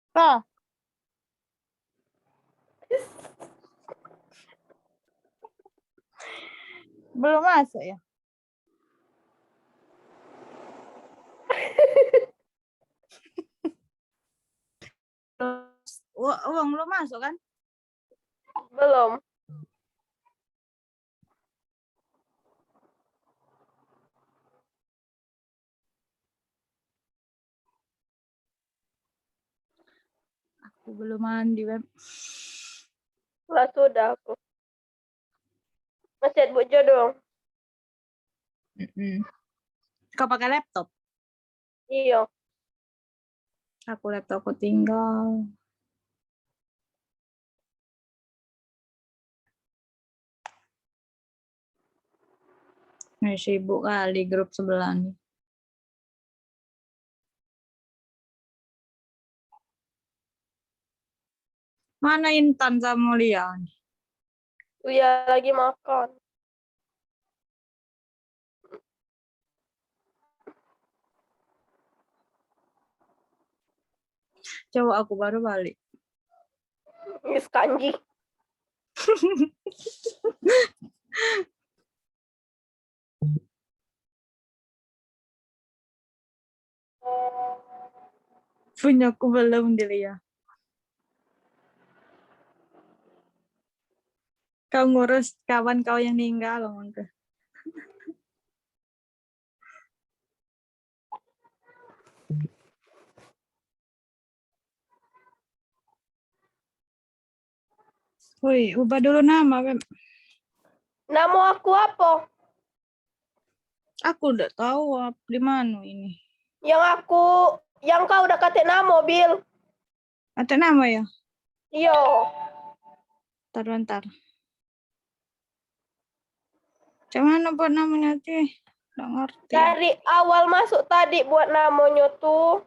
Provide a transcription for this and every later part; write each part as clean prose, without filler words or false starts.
Kak, belum masuk ya? Uang belum masuk kan? Belum. Aku belum mandi, Beb. Lah sudah aku. Ngechat Bu Jo dong. Kau pakai laptop? Iya. Aku laptopku tinggal. Ini sibuk kali grup sebelah nih. Mana Intan sama Lia? Uya lagi makan. Coba aku baru balik. Miss Kanji. Punya aku belum di Lia. Kau ngurus kawan kau yang meninggal, ngomong ke. Woi, ubah dulu nama, Beb. Nama aku apa? Aku udah tahu di mana ini. Yang kau udah ketik nama, Bil. Ada nama ya? Iya. Bentar. Cuman buat namanya sih? Nggak ngerti. Dari awal masuk tadi buat namanya tuh.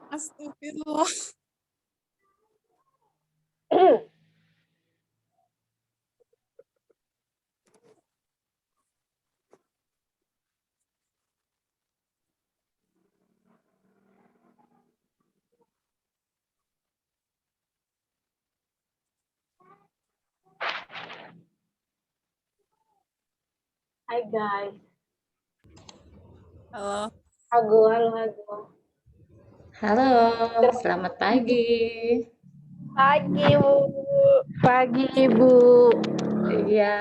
Astagfirullah. Hai guys. Halo. Halo. Halo, selamat pagi. Pagi, Bu. Pagi, Ibu. Iya,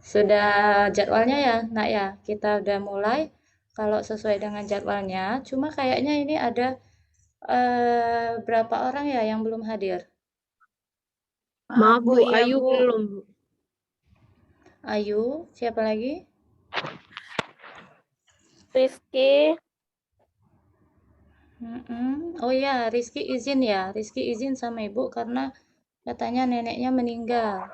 sudah jadwalnya ya, Nak ya. Kita udah mulai. Kalau sesuai dengan jadwalnya, cuma kayaknya ini ada berapa orang ya yang belum hadir? Maaf, Bu. iya, Ayu Bu. belum, Bu. Ayu, siapa lagi? Rizky. Oh ya, Rizky izin ya. Rizky izin sama Ibu karena katanya neneknya meninggal.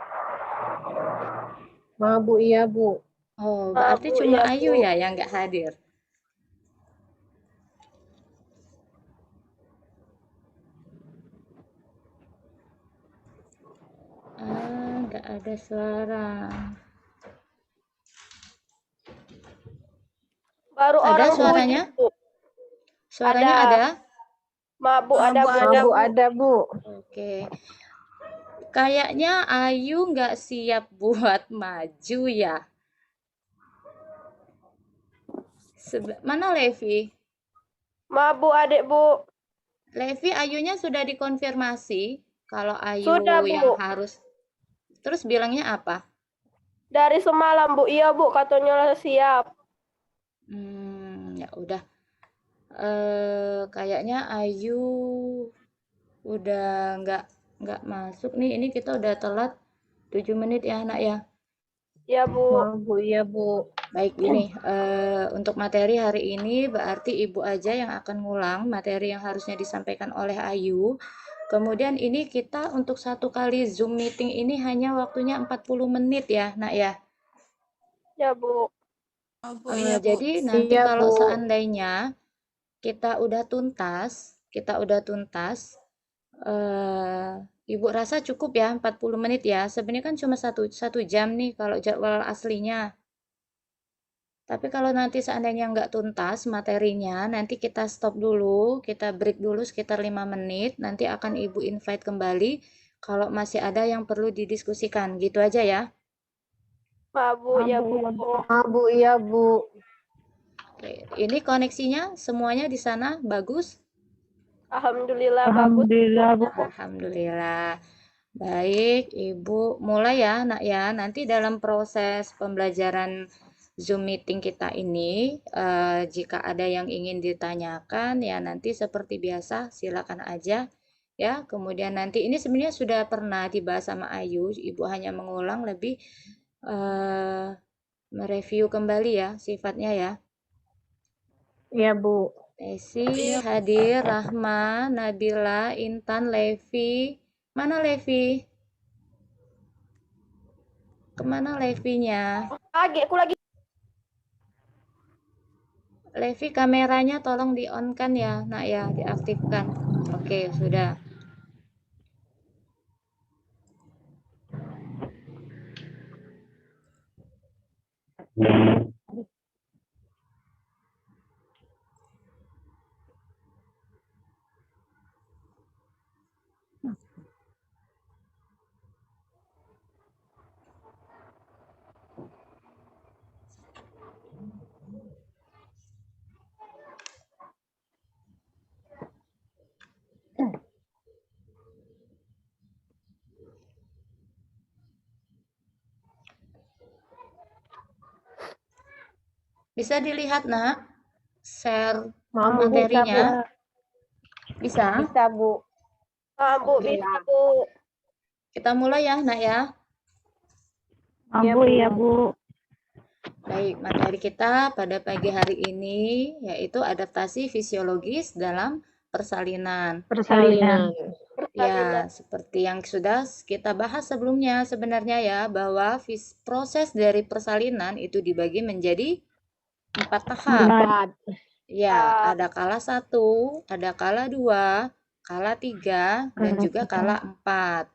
Maaf, Bu. Iya, Bu. Oh, Ah, berarti Bu, cuma iya, Ayu Bu. ya yang nggak hadir. Nggak ada suara. Baru Ada orang suaranya? 7, Bu. Suaranya Ada. ada? Maaf, Bu, ada, Bu. Maaf, Bu. Ada, Bu. Oke. Kayaknya Ayu nggak siap buat maju ya. Mana Levi? Maaf, Bu, adik, Bu. Levi, Ayunya sudah dikonfirmasi. Kalau Ayu Sudah, Bu. yang harus. Terus bilangnya apa? Dari semalam, Bu. Iya, Bu, katanya siap. Ya udah. Kayaknya Ayu udah nggak masuk nih. Ini kita udah telat 7 menit ya, anak ya. Iya, Bu. Maaf, Bu. Iya, Bu. Baik, gini, untuk materi hari ini berarti Ibu aja yang akan ngulang materi yang harusnya disampaikan oleh Ayu. Kemudian ini kita untuk satu kali Zoom meeting ini hanya waktunya 40 menit ya, Nak ya. Ya, Bu. Oh, Bu, iya, Bu. Jadi nanti Iya, kalau Bu. seandainya kita udah tuntas, Ibu rasa cukup ya 40 menit ya. Sebenarnya kan cuma satu jam nih kalau jadwal aslinya. Tapi kalau nanti seandainya nggak tuntas materinya, nanti kita stop dulu, kita break dulu sekitar 5 menit, nanti akan Ibu invite kembali kalau masih ada yang perlu didiskusikan. Gitu aja ya. Maaf, Bu. Ya, Bu. Maaf, Bu. Iya, Bu. Oke, ini koneksinya semuanya di sana bagus? Alhamdulillah, bagus. Alhamdulillah, Bu. Alhamdulillah. Baik, Ibu mulai ya, Nak ya. Nanti dalam proses pembelajaran Zoom meeting kita ini, jika ada yang ingin ditanyakan, ya nanti seperti biasa, silakan aja. Ya, kemudian nanti ini sebenarnya sudah pernah dibahas sama Ayu, Ibu hanya mengulang lebih mereview kembali ya sifatnya ya. Iya, Bu. Desi hadir, Rahma, Nabila, Intan, Levi. Mana Levi? Kemana Levinya? Aku lagi. Levi kameranya tolong di-on-kan ya, Nak ya, diaktifkan. Oke, sudah. Bisa dilihat, Nak? Share Maaf, Bu. materinya. Bisa? Bisa, Bu. Maaf, Bu. Oke. Bisa, Bu. Kita mulai ya, Nak ya. Maaf, Bu. Iya, Bu. Baik, materi kita pada pagi hari ini yaitu adaptasi fisiologis dalam persalinan. Persalinan. Ya, seperti yang sudah kita bahas sebelumnya sebenarnya ya, bahwa proses dari persalinan itu dibagi menjadi 4 tahap. Empat. Ya, ada kala 1, ada kala 2, kala 3, dan juga kala 4.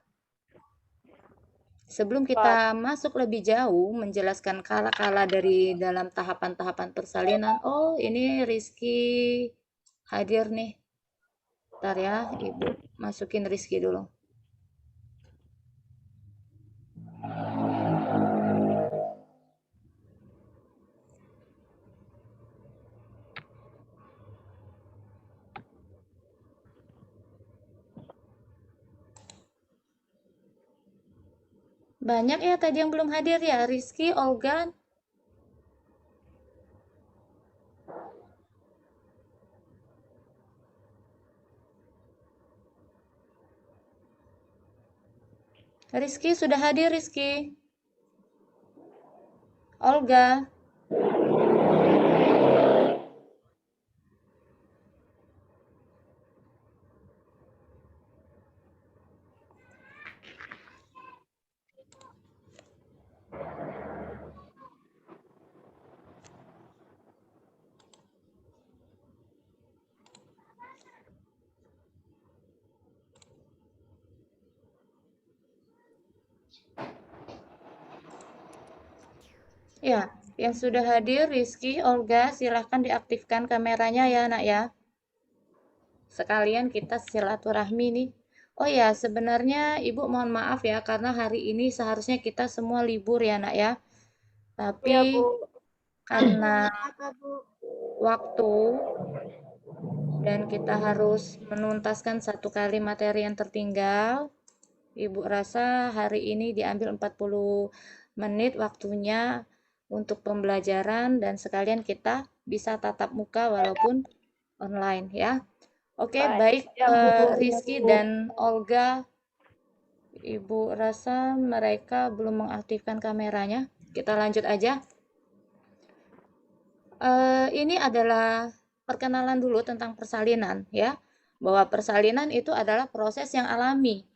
Sebelum kita masuk lebih jauh menjelaskan kala-kala dari dalam tahapan-tahapan persalinan. Oh, ini Rizky hadir nih. Bentar ya, Ibu masukin Rizky dulu. Banyak ya tadi yang belum hadir ya, Rizky, Olga. Rizky sudah hadir, Rizky. Olga. Ya, yang sudah hadir Rizky, Olga, silahkan diaktifkan kameranya ya, Nak ya. Sekalian kita silaturahmi nih. Oh ya, sebenarnya Ibu mohon maaf ya, karena hari ini seharusnya kita semua libur ya, Nak ya. Tapi Iya, Bu. karena Apa, Bu? waktu dan kita harus menuntaskan satu kali materi yang tertinggal, Ibu rasa hari ini diambil 40 menit waktunya untuk pembelajaran dan sekalian kita bisa tatap muka walaupun online ya. Oke, baik Ya, Bu. Rizky dan Olga, Ibu rasa mereka belum mengaktifkan kameranya. Kita lanjut aja. Ini adalah perkenalan dulu tentang persalinan ya. Bahwa persalinan itu adalah proses yang alami.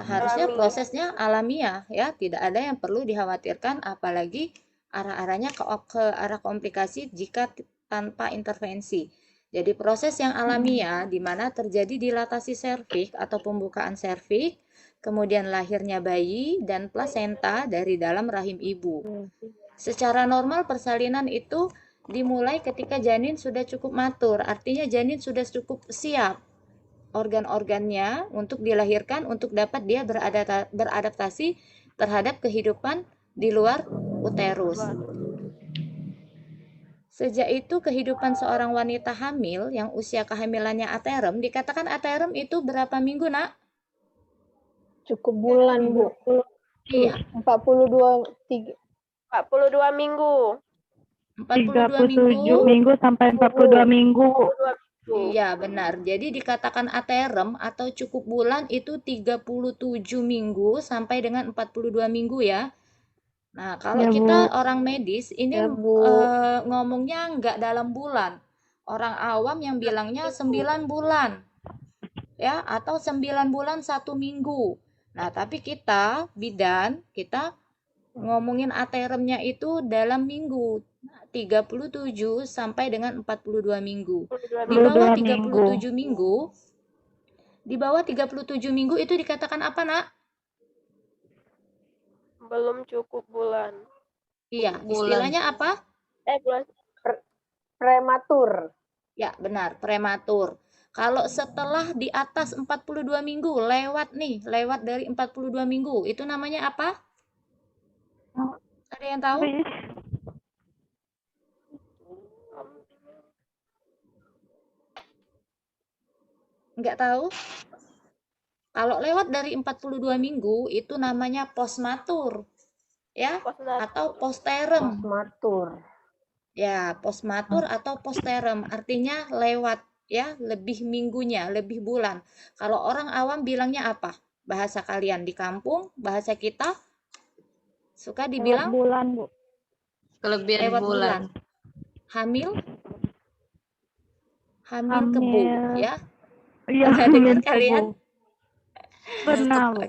Harusnya prosesnya alamiah ya, tidak ada yang perlu dikhawatirkan apalagi arah-arahnya ke arah komplikasi jika tanpa intervensi. Jadi proses yang alamiah di mana terjadi dilatasi serviks atau pembukaan serviks, kemudian lahirnya bayi dan plasenta dari dalam rahim ibu. Secara normal persalinan itu dimulai ketika janin sudah cukup matur, artinya janin sudah cukup siap organ-organnya untuk dilahirkan untuk dapat dia beradaptasi terhadap kehidupan di luar uterus. Sejak itu kehidupan seorang wanita hamil yang usia kehamilannya aterem, dikatakan aterem itu berapa minggu, Nak? Cukup bulan, Bu. Iya. 42 minggu. 42 minggu. 37 minggu sampai 42 minggu. Iya, benar. Jadi dikatakan aterem atau cukup bulan itu 37 minggu sampai dengan 42 minggu ya. Nah, kalau Ya, kita Bu. orang medis ini Ya, Bu. ngomongnya nggak dalam bulan. Orang awam yang bilangnya 9 bulan. Ya, atau 9 bulan 1 minggu. Nah, tapi kita bidan, kita ngomongin ateremnya itu dalam minggu. 37 sampai dengan 42 minggu. Di bawah 37 minggu, di bawah 37 minggu itu dikatakan apa, Nak? Belum cukup bulan. Iya, istilahnya apa? Bulan. Prematur. Ya, benar, prematur. Kalau setelah di atas 42 minggu, lewat dari 42 minggu, itu namanya apa? Ada yang tahu? Nggak tahu? Kalau lewat dari 42 minggu, itu namanya postmatur. Ya, atau posterem. Postmatur. Ya, postmatur atau posterem artinya lewat ya, lebih minggunya, lebih bulan. Kalau orang awam bilangnya apa? Bahasa kalian di kampung, bahasa kita suka dibilang bulan, Bu. Kelebihan lewat bulan. Hamil? Hamil kebo ya. Iya, Pernah dengar kalian? Pernah, Bu.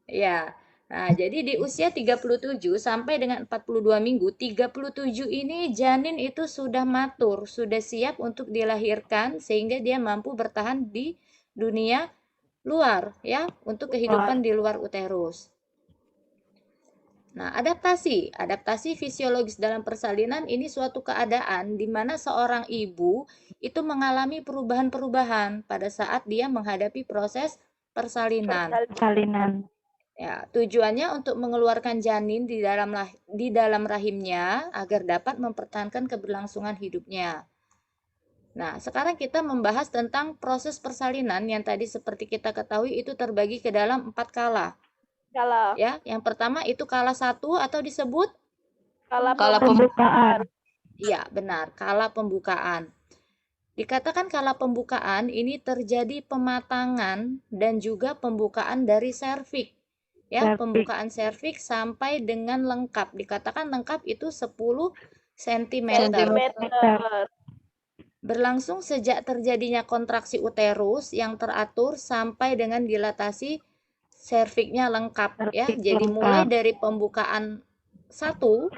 Ya. Nah, jadi di usia 37 sampai dengan 42 minggu, 37 ini janin itu sudah matur, sudah siap untuk dilahirkan sehingga dia mampu bertahan di dunia luar ya, untuk kehidupan di luar uterus. Nah, adaptasi fisiologis dalam persalinan ini suatu keadaan di mana seorang ibu itu mengalami perubahan-perubahan pada saat dia menghadapi proses persalinan. Ya, tujuannya untuk mengeluarkan janin di dalam rahimnya agar dapat mempertahankan keberlangsungan hidupnya. Nah, sekarang kita membahas tentang proses persalinan yang tadi seperti kita ketahui itu terbagi ke dalam 4 kala. Ya, yang pertama itu kala 1 atau disebut Kala pembukaan. Iya, benar, kala pembukaan. Dikatakan kala pembukaan ini terjadi pematangan dan juga pembukaan dari serviks. Ya, pembukaan serviks sampai dengan lengkap. Dikatakan lengkap itu 10 cm. Berlangsung sejak terjadinya kontraksi uterus yang teratur sampai dengan dilatasi serviksnya lengkap ya. Jadi mulai dari pembukaan 1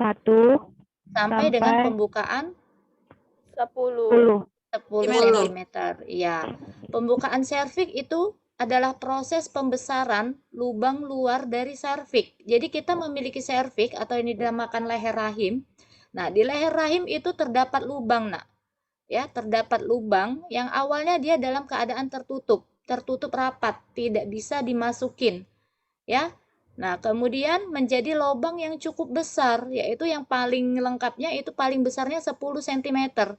sampai dengan pembukaan 10 cm. Ya. Pembukaan serviks itu adalah proses pembesaran lubang luar dari serviks. Jadi kita memiliki serviks atau ini dinamakan leher rahim. Nah, di leher rahim itu terdapat lubang, Nak. Ya, terdapat lubang yang awalnya dia dalam keadaan tertutup rapat, tidak bisa dimasukin. Ya. Nah, kemudian menjadi lubang yang cukup besar, yaitu yang paling lengkapnya itu paling besarnya 10 cm.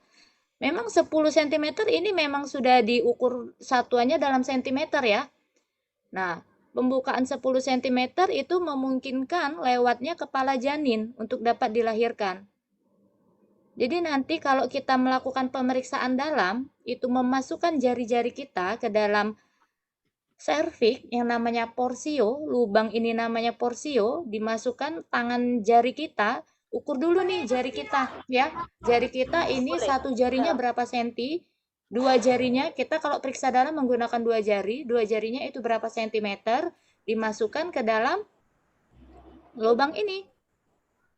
Memang 10 cm ini memang sudah diukur satuannya dalam sentimeter ya. Nah, pembukaan 10 cm itu memungkinkan lewatnya kepala janin untuk dapat dilahirkan. Jadi nanti kalau kita melakukan pemeriksaan dalam, itu memasukkan jari-jari kita ke dalam serviks yang namanya porsio, lubang ini namanya porsio, dimasukkan tangan jari kita. Ukur dulu nih jari kita ya. Jari kita ini satu jarinya berapa senti, dua jarinya kita kalau periksa dalam menggunakan dua jarinya itu berapa sentimeter, dimasukkan ke dalam lubang ini.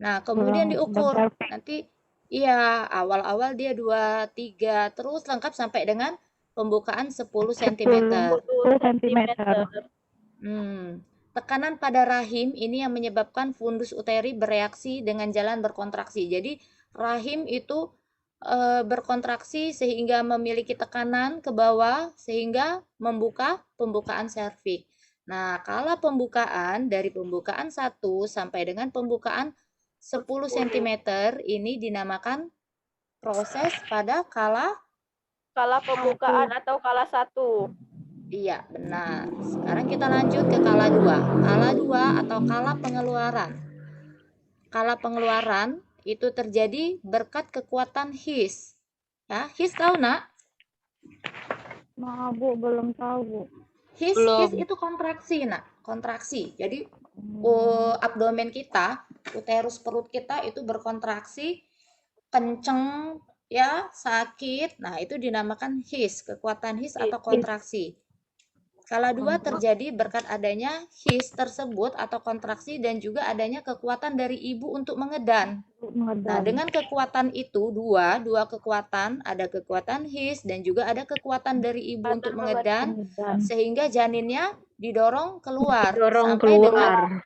Nah, kemudian diukur. Nanti iya, awal-awal dia 2, 3 terus lengkap sampai dengan pembukaan 10 cm. Tekanan pada rahim ini yang menyebabkan fundus uteri bereaksi dengan jalan berkontraksi. Jadi rahim itu berkontraksi sehingga memiliki tekanan ke bawah sehingga membuka pembukaan serviks. Nah, kala pembukaan dari pembukaan 1 sampai dengan pembukaan 10 cm ini dinamakan proses pada kala pembukaan atau kala 1. Iya, benar. Sekarang kita lanjut ke kala 2. Kala 2 atau kala pengeluaran. Kala pengeluaran itu terjadi berkat kekuatan his. Ya, his tahu, Nak? Nah, Bu, belum tahu, Bu. His itu kontraksi, Nak. Kontraksi. Jadi abdomen kita, uterus perut kita itu berkontraksi kenceng ya, sakit. Nah, itu dinamakan his, kekuatan his atau kontraksi. Kala 2 terjadi berkat adanya his tersebut atau kontraksi dan juga adanya kekuatan dari ibu untuk mengedan. Nah, dengan kekuatan itu dua kekuatan, ada kekuatan his dan juga ada kekuatan dari ibu untuk mengedan sehingga janinnya didorong keluar sampai dengan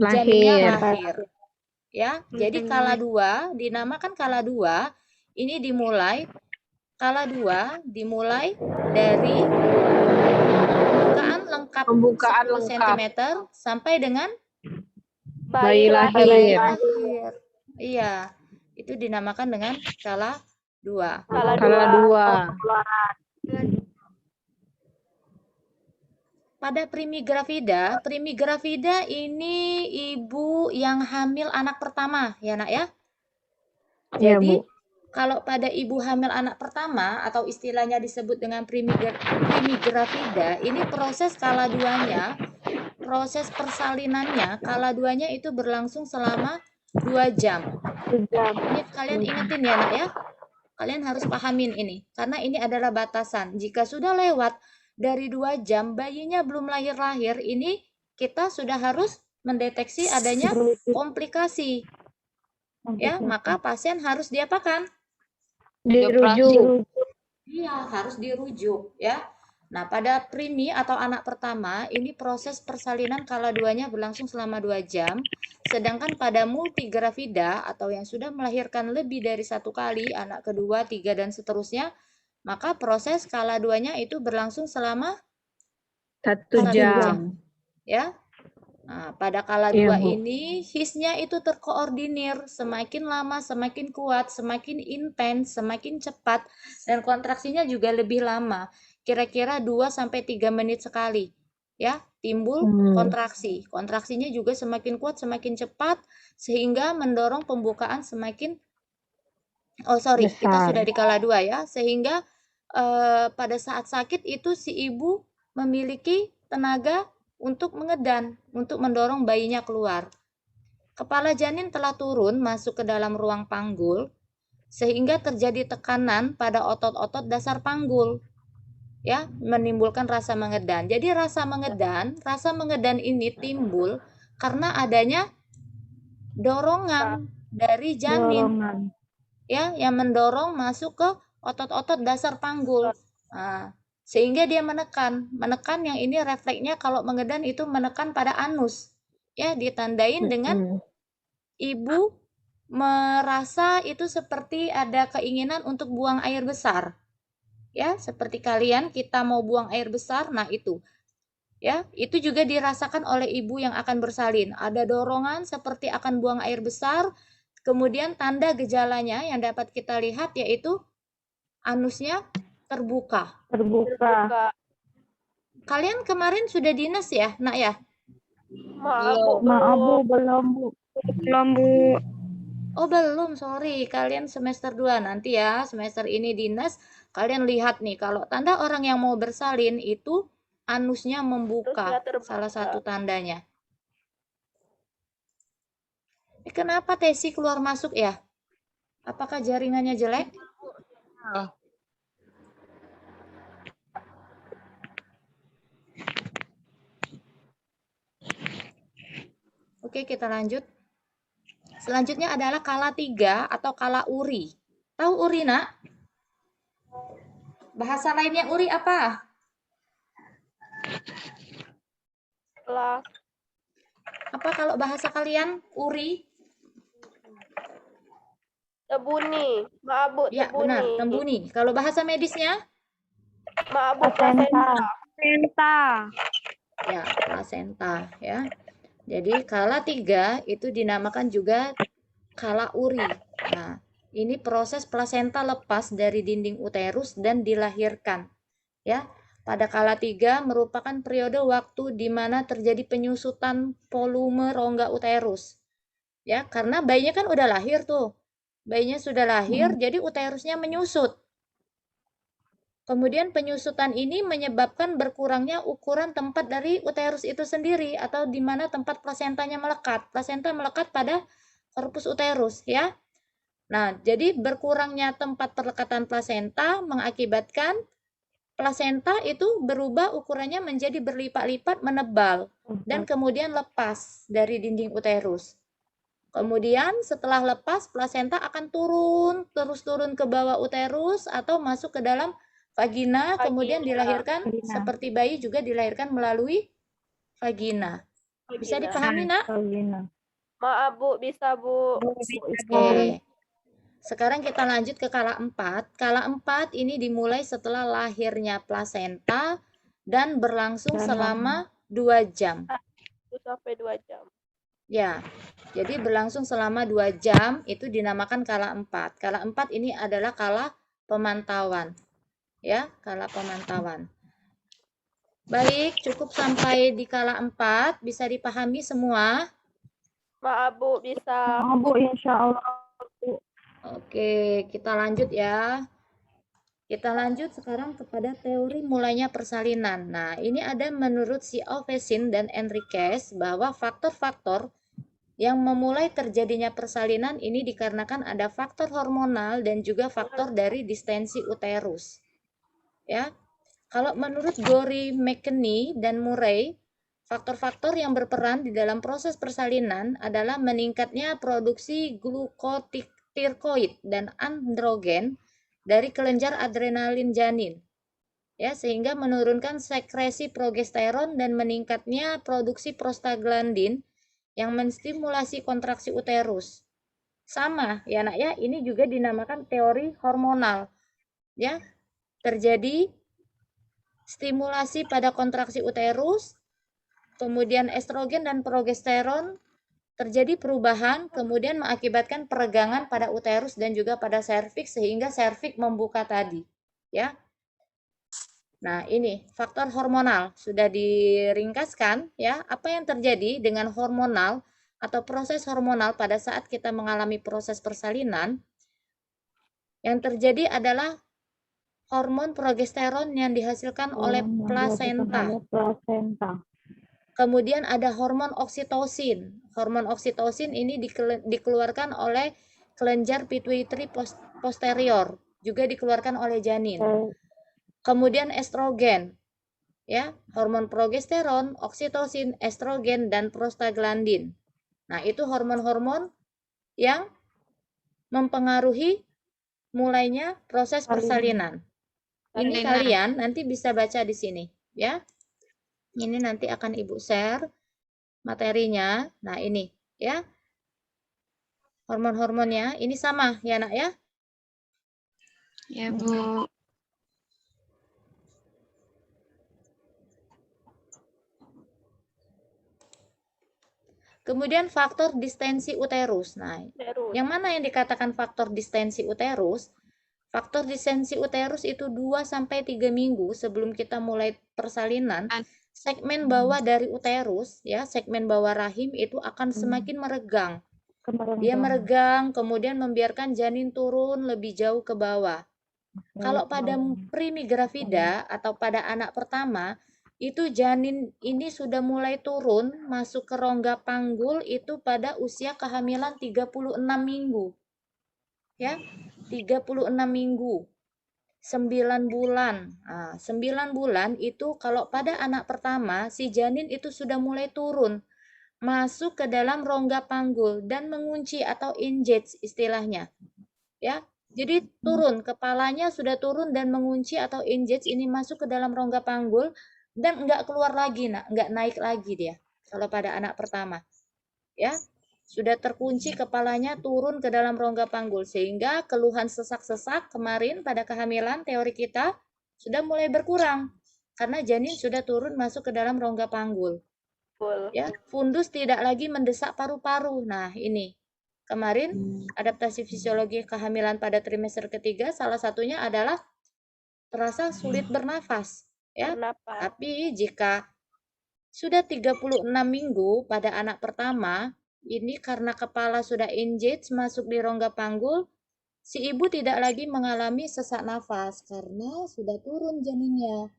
janinnya lahir. Ya, jadi kala 2 dinamakan kala 2 ini dimulai dari pembukaan lengkap 10 cm sampai dengan bayi lahir. Iya, itu dinamakan dengan kala 2. Kala 2. Pada primigravida ini ibu yang hamil anak pertama ya, Nak ya. Jadi kalau pada ibu hamil anak pertama atau istilahnya disebut dengan primigravida, ini proses kala 2-nya, proses persalinannya, kala 2-nya itu berlangsung selama 2 jam. 1 jam. Ini kalian ingetin ya nak ya. Kalian harus pahamin ini. Karena ini adalah batasan. Jika sudah lewat dari 2 jam, bayinya belum lahir-lahir, ini kita sudah harus mendeteksi adanya komplikasi. Ya, maka pasien harus diapakan? Dirujuk. Iya, harus dirujuk ya. Nah, pada primi atau anak pertama, ini proses persalinan kala duanya berlangsung selama 2 jam. Sedangkan pada multigravida atau yang sudah melahirkan lebih dari 1 kali, anak kedua, 3, dan seterusnya, maka proses kala duanya itu berlangsung selama 1 1 jam. jam. Ya. Nah, pada kala Iya, 2 Bu. ini, hisnya itu terkoordinir, semakin lama semakin kuat, semakin intens, semakin cepat, dan kontraksinya juga lebih lama. Kira-kira 2-3 menit sekali. Ya, timbul kontraksi. Kontraksinya juga semakin kuat, semakin cepat, sehingga mendorong pembukaan semakin, kita Besar. sudah di kala 2 ya, sehingga pada saat sakit itu si ibu memiliki tenaga untuk mengedan, untuk mendorong bayinya keluar. Kepala janin telah turun masuk ke dalam ruang panggul, sehingga terjadi tekanan pada otot-otot dasar panggul, ya, menimbulkan rasa mengedan. Jadi rasa mengedan ini timbul karena adanya dorongan dari janin, ya, yang mendorong masuk ke otot-otot dasar panggul. Nah, sehingga dia menekan yang ini refleksnya kalau mengedan itu menekan pada anus, ya, ditandain dengan ibu merasa itu seperti ada keinginan untuk buang air besar, ya, seperti kalian kita mau buang air besar. Nah, itu, ya, itu juga dirasakan oleh ibu yang akan bersalin, ada dorongan seperti akan buang air besar. Kemudian tanda gejalanya yang dapat kita lihat yaitu anusnya terbuka. Kalian kemarin sudah dinas ya, nak ya? Maaf Bu, belum Bu. Oh belum, sorry. Kalian semester 2 nanti ya, semester ini dinas. Kalian lihat nih, kalau tanda orang yang mau bersalin itu anusnya membuka, salah satu tandanya. Kenapa Tesi keluar masuk ya? Apakah jaringannya jelek? Oke, kita lanjut. Selanjutnya adalah kala 3 atau kala uri. Tahu uri, nak? Bahasa lainnya uri apa? Apa kalau bahasa kalian uri? Tebuni. Maaf Bu, Ya, tebuni. benar, tembuni. Kalau bahasa medisnya? Maaf Bu, placenta. Ya, plasenta ya. Jadi kala 3 itu dinamakan juga kala uri. Nah, ini proses plasenta lepas dari dinding uterus dan dilahirkan. Ya, pada kala 3 merupakan periode waktu di mana terjadi penyusutan volume rongga uterus. Ya, karena bayinya kan udah lahir tuh. Bayinya sudah lahir, jadi uterusnya menyusut. Kemudian penyusutan ini menyebabkan berkurangnya ukuran tempat dari uterus itu sendiri atau di mana tempat plasentanya melekat. Plasenta melekat pada korpus uterus ya. Nah, jadi berkurangnya tempat perlekatan plasenta mengakibatkan plasenta itu berubah ukurannya menjadi berlipat-lipat menebal dan kemudian lepas dari dinding uterus. Kemudian setelah lepas plasenta akan terus turun ke bawah uterus atau masuk ke dalam vagina, kemudian dilahirkan seperti bayi juga dilahirkan melalui vagina. Bisa dipahami, nak? Maaf Bu, bisa Bu. Oke. Sekarang kita lanjut ke kala 4. Kala 4 ini dimulai setelah lahirnya plasenta dan berlangsung selama 2 jam. 1-2 jam. Ya, jadi berlangsung selama 2 jam itu dinamakan kala 4. Kala 4 ini adalah kala pemantauan. Ya, kala pemantauan. Baik, cukup sampai di kala 4. Bisa dipahami semua? Maaf Bu, bisa. Maaf Bu, insya Allah. Oke, kita lanjut ya. Kita lanjut sekarang kepada teori mulainya persalinan. Nah, ini ada menurut si Alvesin dan Enriquez bahwa faktor-faktor Yang memulai terjadinya persalinan ini dikarenakan ada faktor hormonal dan juga faktor dari distensi uterus. Ya. Kalau menurut Gori, McKinney, dan Murray, faktor-faktor yang berperan di dalam proses persalinan adalah meningkatnya produksi glukotirkoid dan androgen dari kelenjar adrenalin janin. Ya, sehingga menurunkan sekresi progesteron dan meningkatnya produksi prostaglandin yang menstimulasi kontraksi uterus. Sama ya nak ya, ini juga dinamakan teori hormonal. Ya, terjadi stimulasi pada kontraksi uterus, kemudian estrogen dan progesteron terjadi perubahan, kemudian mengakibatkan peregangan pada uterus dan juga pada serviks sehingga serviks membuka tadi. Ya. Nah, ini faktor hormonal sudah diringkaskan ya. Apa yang terjadi dengan hormonal atau proses hormonal pada saat kita mengalami proses persalinan? Yang terjadi adalah hormon progesteron yang dihasilkan oleh plasenta. Kemudian ada hormon oksitosin. Hormon oksitosin ini dikeluarkan oleh kelenjar pituitary posterior, juga dikeluarkan oleh janin. Kemudian estrogen, ya, hormon progesteron, oksitosin, estrogen, dan prostaglandin. Nah, itu hormon-hormon yang mempengaruhi mulainya proses persalinan. Ini kalian nanti bisa baca di sini, ya. Ini nanti akan Ibu share materinya. Nah, ini, ya. Hormon-hormonnya ini sama, ya, Nak, ya. Ya, Bu. Kemudian faktor distensi uterus. Nah, yang mana yang dikatakan faktor distensi uterus? Faktor distensi uterus itu 2-3 minggu sebelum kita mulai persalinan, segmen bawah dari uterus, ya, segmen bawah rahim itu akan semakin meregang. Dia meregang, kemudian membiarkan janin turun lebih jauh ke bawah. Kalau pada primigravida atau pada anak pertama, itu janin ini sudah mulai turun masuk ke rongga panggul itu pada usia kehamilan 36 minggu. Ya, 36 minggu. 9 bulan. Nah, 9 bulan itu kalau pada anak pertama si janin itu sudah mulai turun masuk ke dalam rongga panggul dan mengunci atau engage istilahnya. Ya. Jadi turun, kepalanya sudah turun dan mengunci atau engage ini masuk ke dalam rongga panggul dan enggak keluar lagi, enggak naik lagi dia kalau pada anak pertama. Ya, sudah terkunci kepalanya turun ke dalam rongga panggul sehingga keluhan sesak-sesak kemarin pada kehamilan teori kita sudah mulai berkurang karena janin sudah turun masuk ke dalam rongga panggul. Ya, fundus tidak lagi mendesak paru-paru. Nah, ini kemarin adaptasi fisiologi kehamilan pada trimester ketiga salah satunya adalah terasa sulit bernafas, ya. Tapi jika sudah 36 minggu pada anak pertama, ini karena kepala sudah engage masuk di rongga panggul, si ibu tidak lagi mengalami sesak nafas karena sudah turun janinnya.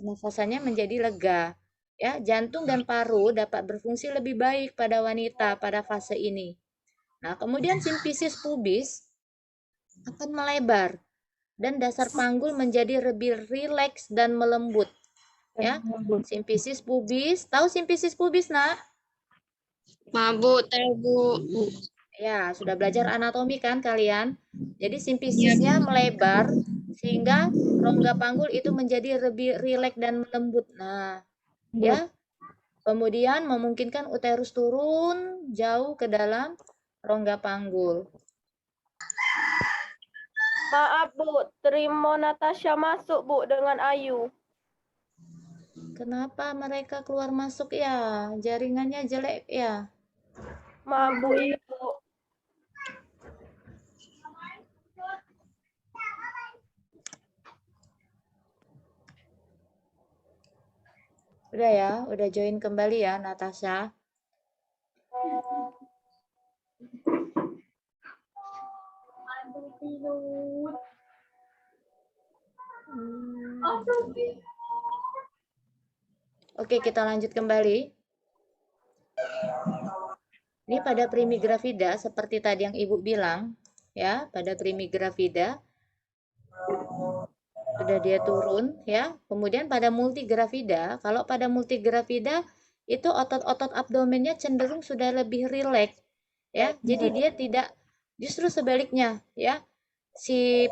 Nafasannya menjadi lega. Ya, jantung dan paru dapat berfungsi lebih baik pada wanita pada fase ini. Nah, kemudian simfisis pubis akan melebar dan dasar panggul menjadi lebih rileks dan melembut. Ya, simfisis pubis. Tahu simfisis pubis, Nak? Bu, tahu, Bu. Ya, sudah belajar anatomi kan kalian? Jadi simfisisnya melebar sehingga rongga panggul itu menjadi lebih rileks dan melembut. Nah, ya. Kemudian memungkinkan uterus turun jauh ke dalam rongga panggul. Maaf Bu, terima Natasha masuk Bu dengan Ayu. Kenapa mereka keluar masuk ya? Jaringannya jelek ya? Maaf Bu, Ibu. Udah ya, udah join kembali ya Natasha. Oke, kita lanjut kembali. Ini pada primigravida seperti tadi yang Ibu bilang, ya, pada primigravida sudah dia turun, ya. Kemudian pada multigravida, kalau pada multigravida itu otot-otot abdomennya cenderung sudah lebih rileks, ya. Jadi dia tidak, justru sebaliknya, ya.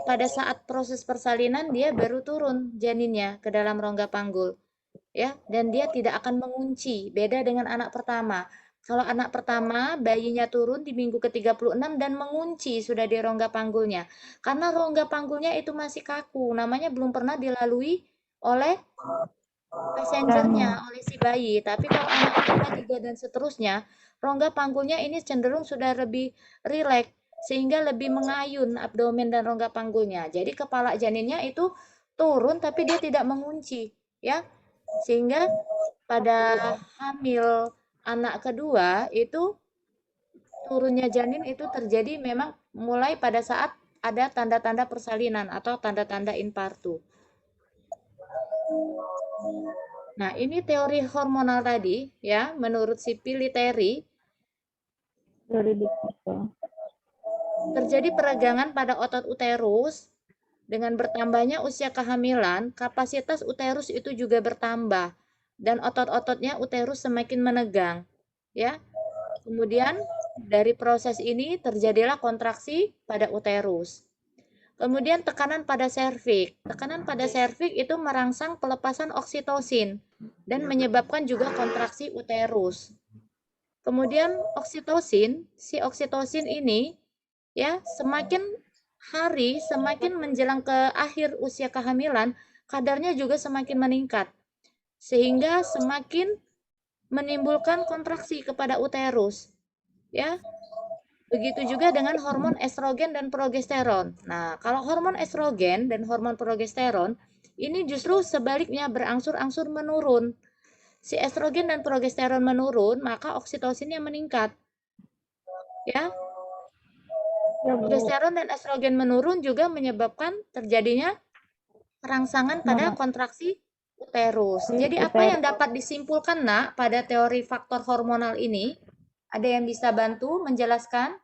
Pada saat proses persalinan dia baru turun janinnya ke dalam rongga panggul, ya, dan dia tidak akan mengunci, beda dengan anak pertama. Kalau anak pertama bayinya turun di minggu ke-36 dan mengunci sudah di rongga panggulnya, karena rongga panggulnya itu masih kaku, namanya belum pernah dilalui oleh passengernya, oleh si bayi. Tapi kalau anak kedua, tiga dan seterusnya, rongga panggulnya ini cenderung sudah lebih rileks, sehingga lebih mengayun abdomen dan rongga panggulnya. Jadi kepala janinnya itu turun tapi dia tidak mengunci, ya. Sehingga pada hamil anak kedua itu turunnya janin itu terjadi memang mulai pada saat ada tanda-tanda persalinan atau tanda-tanda infartu. Nah, ini teori hormonal tadi, ya, menurut si Piliteri, Dari dikata. terjadi peregangan pada otot uterus. Dengan bertambahnya usia kehamilan, kapasitas uterus itu juga bertambah dan otot-ototnya uterus semakin menegang, ya. Kemudian dari proses ini terjadilah kontraksi pada uterus. Kemudian tekanan pada serviks. Tekanan pada serviks itu merangsang pelepasan oksitosin dan menyebabkan juga kontraksi uterus. Kemudian oksitosin, si oksitosin ini, ya, semakin hari semakin menjelang ke akhir usia kehamilan, kadarnya juga semakin meningkat. Sehingga semakin menimbulkan kontraksi kepada uterus, ya. Begitu juga dengan hormon estrogen dan progesteron. Nah, kalau hormon estrogen dan hormon progesteron ini justru sebaliknya berangsur-angsur menurun. Si estrogen dan progesteron menurun, maka oksitosinnya meningkat. Ya. Progesteron dan estrogen menurun juga menyebabkan terjadinya rangsangan pada kontraksi uterus. Jadi apa yang dapat disimpulkan, Nak, pada teori faktor hormonal ini? Ada yang bisa bantu menjelaskan?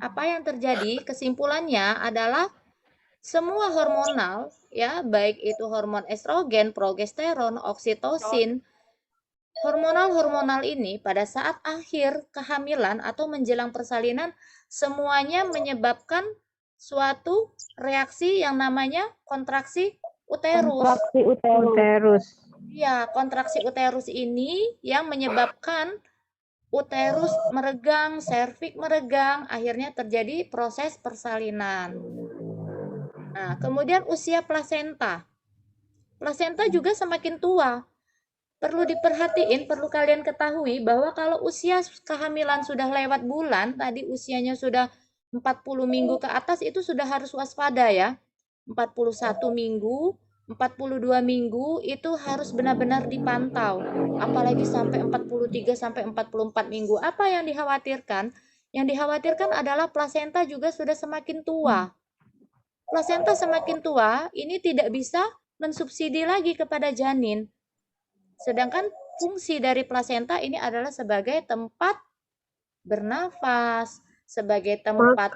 Apa yang terjadi? Kesimpulannya adalah semua hormonal, ya, baik itu hormon estrogen, progesteron, oksitosin, hormonal-hormonal ini pada saat akhir kehamilan atau menjelang persalinan semuanya menyebabkan suatu reaksi yang namanya kontraksi uterus. Kontraksi uterus. Ya, kontraksi uterus ini yang menyebabkan uterus meregang, serviks meregang, akhirnya terjadi proses persalinan. Nah, kemudian usia plasenta. Plasenta juga semakin tua. Perlu diperhatiin, perlu kalian ketahui bahwa kalau usia kehamilan sudah lewat bulan, tadi usianya sudah 40 minggu ke atas, itu sudah harus waspada, ya. 41 minggu, 42 minggu itu harus benar-benar dipantau. Apalagi sampai 43 sampai 44 minggu. Apa yang dikhawatirkan? Yang dikhawatirkan adalah plasenta juga sudah semakin tua. Plasenta semakin tua, ini tidak bisa mensubsidi lagi kepada janin. Sedangkan fungsi dari plasenta ini adalah sebagai tempat bernafas, sebagai tempat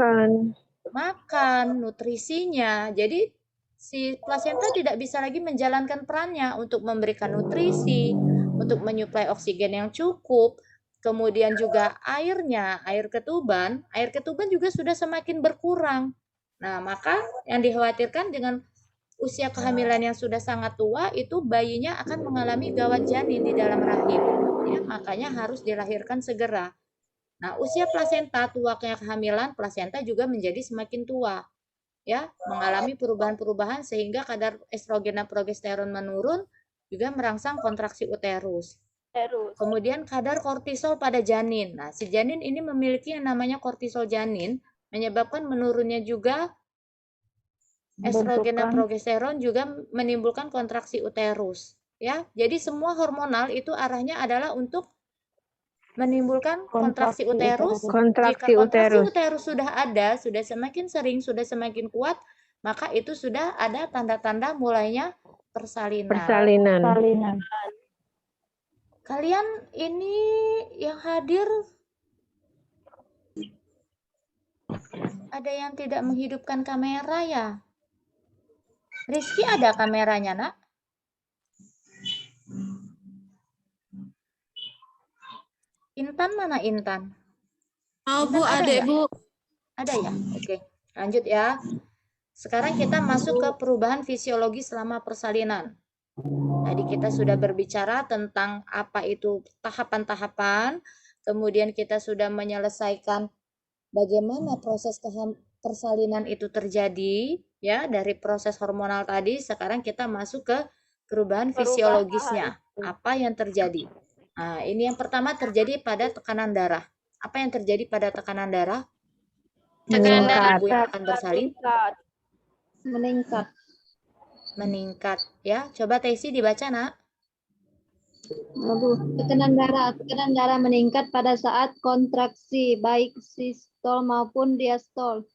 makan, nutrisinya. Jadi si plasenta tidak bisa lagi menjalankan perannya untuk memberikan nutrisi, untuk menyuplai oksigen yang cukup. Kemudian juga airnya, air ketuban juga sudah semakin berkurang. Nah, maka yang dikhawatirkan dengan usia kehamilan yang sudah sangat tua itu bayinya akan mengalami gawat janin di dalam rahim. Ya, makanya harus dilahirkan segera. Nah, usia plasenta, tuanya kehamilan, plasenta juga menjadi semakin tua. Ya, mengalami perubahan-perubahan sehingga kadar estrogen dan progesteron menurun, juga merangsang kontraksi uterus. Kemudian kadar kortisol pada janin. Nah, si janin ini memiliki yang namanya kortisol janin, menyebabkan menurunnya juga estrogen dan progesteron juga menimbulkan kontraksi uterus. Ya, jadi semua hormonal itu arahnya adalah untuk menimbulkan kontraksi uterus. Jika kontraksi uterus sudah ada, sudah semakin sering, sudah semakin kuat, maka itu sudah ada tanda-tanda mulainya persalinan. Kalian ini yang hadir ada yang tidak menghidupkan kamera ya? Rizky ada kameranya, Nak? Intan mana Intan? Oh, Bu, Intan ada ada, nggak? Bu. Ada ya? Oke, lanjut ya. Sekarang kita masuk ke perubahan fisiologi selama persalinan. Tadi kita sudah berbicara tentang apa itu tahapan-tahapan, kemudian kita sudah menyelesaikan bagaimana proses persalinan itu terjadi, ya, dari proses hormonal tadi. Sekarang kita masuk ke perubahan fisiologisnya. Apa yang terjadi? Nah, ini yang pertama terjadi pada tekanan darah. Apa yang terjadi pada tekanan darah? Tekanan darah Ibu yang akan bersalin Meningkat. meningkat, ya. Coba Tesi dibaca, Nak. Tekanan darah meningkat pada saat kontraksi, baik sistol maupun diastol.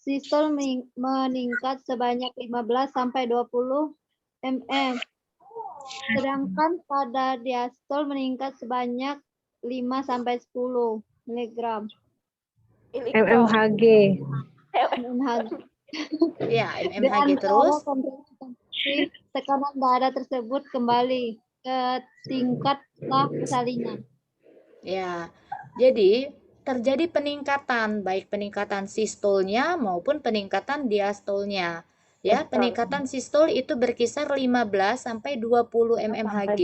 Sistol meningkat sebanyak 15 sampai 20 mm. Sedangkan pada diastol meningkat sebanyak 5 sampai 10 mg. MMHG. Ya, Di MMHG antara terus. kontraksi, tekanan darah tersebut kembali ke tingkat persalinan. Ya, jadi terjadi peningkatan, baik peningkatan sistolnya maupun peningkatan diastolnya. Ya, peningkatan sistol itu berkisar 15 sampai 20 mmHg.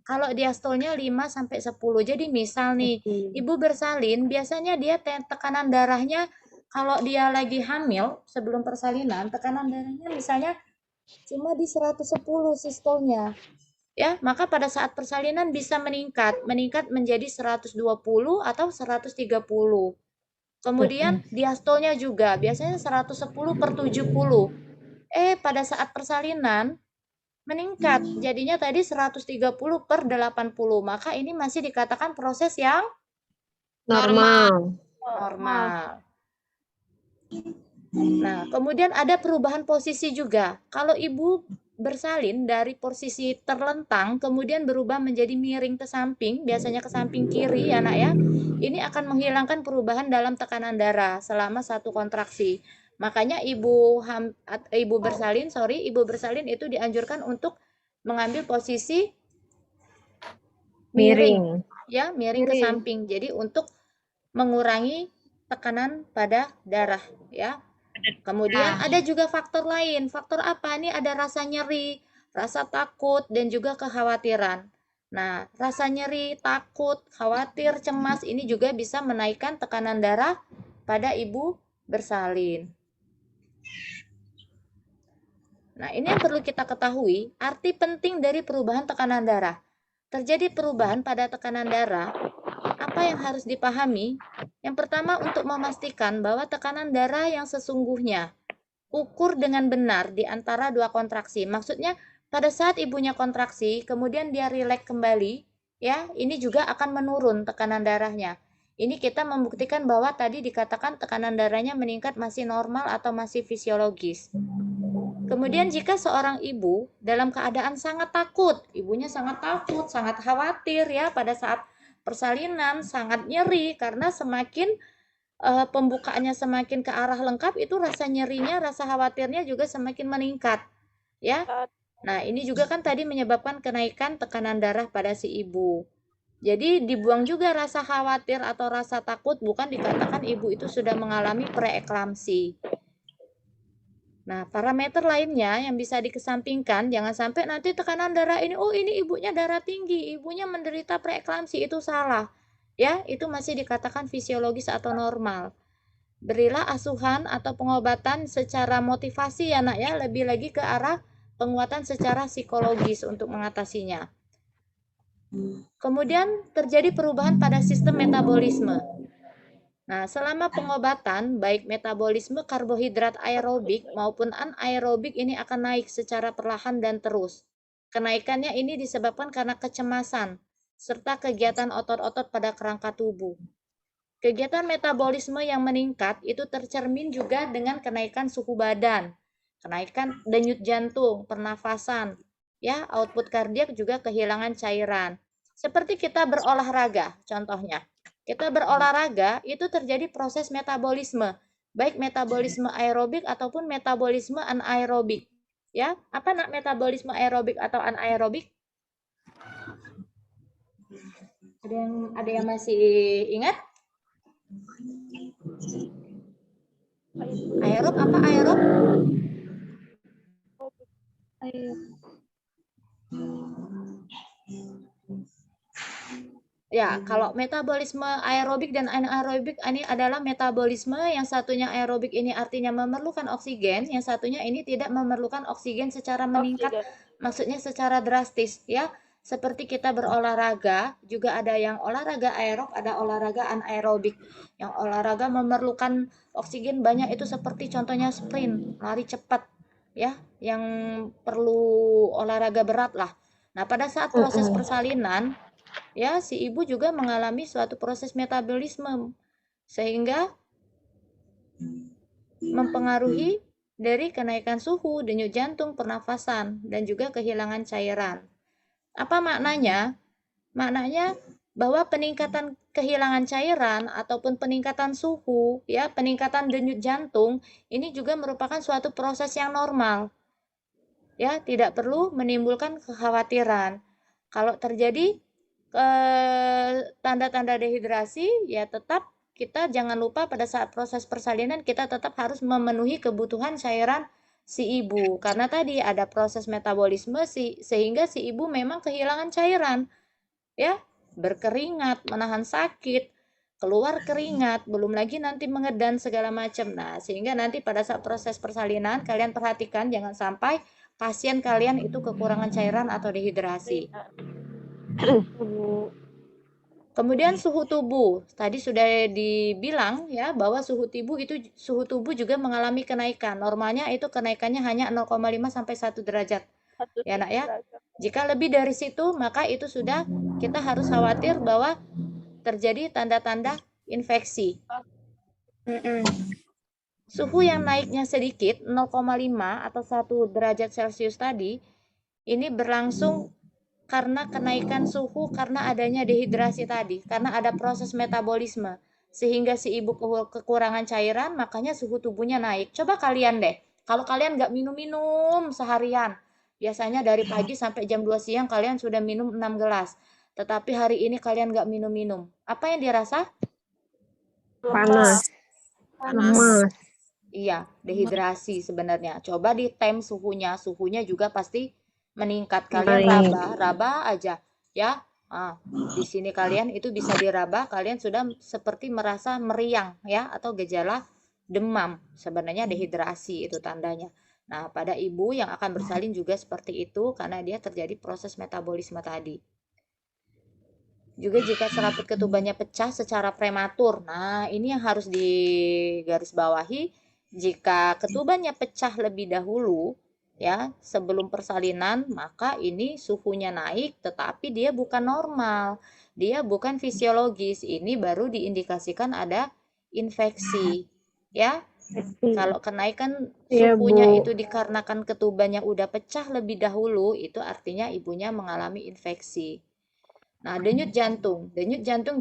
Kalau diastolnya 5 sampai 10. Jadi misal nih, ibu bersalin, biasanya dia tekanan darahnya kalau dia lagi hamil sebelum persalinan, tekanan darahnya misalnya cuma di 110 sistolnya. Ya, maka pada saat persalinan bisa meningkat menjadi 120 atau 130. Kemudian diastolnya juga biasanya 110 per 70. Pada saat persalinan meningkat jadinya tadi 130 per 80. Maka ini masih dikatakan proses yang normal. Nah, kemudian ada perubahan posisi juga. Kalau ibu bersalin dari posisi terlentang kemudian berubah menjadi miring ke samping, biasanya ke samping kiri ya, Nak ya. Ini akan menghilangkan perubahan dalam tekanan darah selama satu kontraksi. Makanya ibu bersalin itu dianjurkan untuk mengambil posisi miring, ya, miring ke samping. Jadi untuk mengurangi tekanan pada darah, ya. Kemudian ada juga faktor lain. Faktor apa? Ini ada rasa nyeri, rasa takut, dan juga kekhawatiran. Nah, rasa nyeri, takut, khawatir, cemas ini juga bisa menaikkan tekanan darah pada ibu bersalin. Nah, ini yang perlu kita ketahui, arti penting dari perubahan tekanan darah. Terjadi perubahan pada tekanan darah, apa yang harus dipahami? Yang pertama, untuk memastikan bahwa tekanan darah yang sesungguhnya ukur dengan benar di antara dua kontraksi. Maksudnya pada saat ibunya kontraksi, kemudian dia rileks kembali, ya, ini juga akan menurun tekanan darahnya. Ini kita membuktikan bahwa tadi dikatakan tekanan darahnya meningkat masih normal atau masih fisiologis. Kemudian jika seorang ibu dalam keadaan sangat takut, ibunya sangat takut, sangat khawatir ya pada saat persalinan, sangat nyeri karena semakin pembukaannya semakin ke arah lengkap, itu rasa nyerinya, rasa khawatirnya juga semakin meningkat, ya. Nah, ini juga kan tadi menyebabkan kenaikan tekanan darah pada si ibu. Jadi dibuang juga rasa khawatir atau rasa takut, bukan dikatakan ibu itu sudah mengalami preeklamsi. Nah, parameter lainnya yang bisa dikesampingkan, jangan sampai nanti tekanan darah ini, oh ini ibunya darah tinggi, ibunya menderita preeklamsi, itu salah. Ya, itu masih dikatakan fisiologis atau normal. Berilah asuhan atau pengobatan secara motivasi ya, Nak ya, lebih lagi ke arah penguatan secara psikologis untuk mengatasinya. Kemudian terjadi perubahan pada sistem metabolisme. Nah, selama pengobatan, baik metabolisme karbohidrat aerobik maupun anaerobik ini akan naik secara perlahan dan terus. Kenaikannya ini disebabkan karena kecemasan, serta kegiatan otot-otot pada kerangka tubuh. Kegiatan metabolisme yang meningkat itu tercermin juga dengan kenaikan suhu badan, kenaikan denyut jantung, pernafasan, ya, output kardiak juga kehilangan cairan. Seperti kita berolahraga, contohnya. Kita berolahraga, itu terjadi proses metabolisme. Baik metabolisme aerobik ataupun metabolisme anaerobik. Ya, apa nak metabolisme aerobik atau anaerobik? Ada yang masih ingat? Aerob apa aerob? Ya, kalau metabolisme aerobik dan anaerobik ini adalah metabolisme, yang satunya aerobik ini artinya memerlukan oksigen, yang satunya ini tidak memerlukan oksigen secara meningkat, maksudnya secara drastis ya. Seperti kita berolahraga, juga ada yang olahraga aerob, ada olahraga anaerobik. Yang olahraga memerlukan oksigen banyak itu seperti contohnya sprint, lari cepat ya, yang perlu olahraga berat lah. Nah, pada saat proses persalinan ya, si ibu juga mengalami suatu proses metabolisme sehingga mempengaruhi dari kenaikan suhu, denyut jantung, pernafasan, dan juga kehilangan cairan. Apa maknanya? Maknanya bahwa peningkatan kehilangan cairan ataupun peningkatan suhu, ya, peningkatan denyut jantung, ini juga merupakan suatu proses yang normal. Ya, tidak perlu menimbulkan kekhawatiran. Kalau terjadi tanda-tanda dehidrasi, ya tetap kita jangan lupa pada saat proses persalinan kita tetap harus memenuhi kebutuhan cairan si ibu. Karena tadi ada proses metabolisme sehingga si ibu memang kehilangan cairan. Ya, berkeringat, menahan sakit, keluar keringat, belum lagi nanti mengedan segala macam. Nah, sehingga nanti pada saat proses persalinan kalian perhatikan jangan sampai pasien kalian itu kekurangan cairan atau dehidrasi. Kemudian suhu tubuh. Tadi sudah dibilang ya bahwa suhu tubuh juga mengalami kenaikan. Normalnya itu kenaikannya hanya 0,5 sampai 1 derajat. Ya, Nak ya. Jika lebih dari situ, maka itu sudah kita harus khawatir bahwa terjadi tanda-tanda infeksi. Suhu yang naiknya sedikit 0,5 atau 1 derajat Celcius tadi ini berlangsung karena kenaikan suhu karena adanya dehidrasi tadi, karena ada proses metabolisme sehingga si ibu kekurangan cairan, makanya suhu tubuhnya naik. Coba kalian deh, kalau kalian nggak minum-minum seharian, biasanya dari pagi sampai jam 2 siang kalian sudah minum 6 gelas, tetapi hari ini kalian nggak minum-minum, apa yang dirasa? Panas. Lemas. Iya, dehidrasi sebenarnya. Coba di time suhunya juga pasti meningkat. Kalian raba aja ya. Di sini kalian itu bisa diraba, kalian sudah seperti merasa meriang ya, atau gejala demam. Sebenarnya dehidrasi itu tandanya. Nah, pada ibu yang akan bersalin juga seperti itu karena dia terjadi proses metabolisme tadi. Juga jika selaput ketubannya pecah secara prematur. Nah, ini yang harus digarisbawahi. Jika ketubannya pecah lebih dahulu, ya, sebelum persalinan, maka ini suhunya naik, tetapi dia bukan normal. Dia bukan fisiologis. Ini baru diindikasikan ada infeksi. Ya, kalau kenaikan suhunya itu dikarenakan ketubannya udah pecah lebih dahulu, itu artinya ibunya mengalami infeksi. Nah, denyut jantung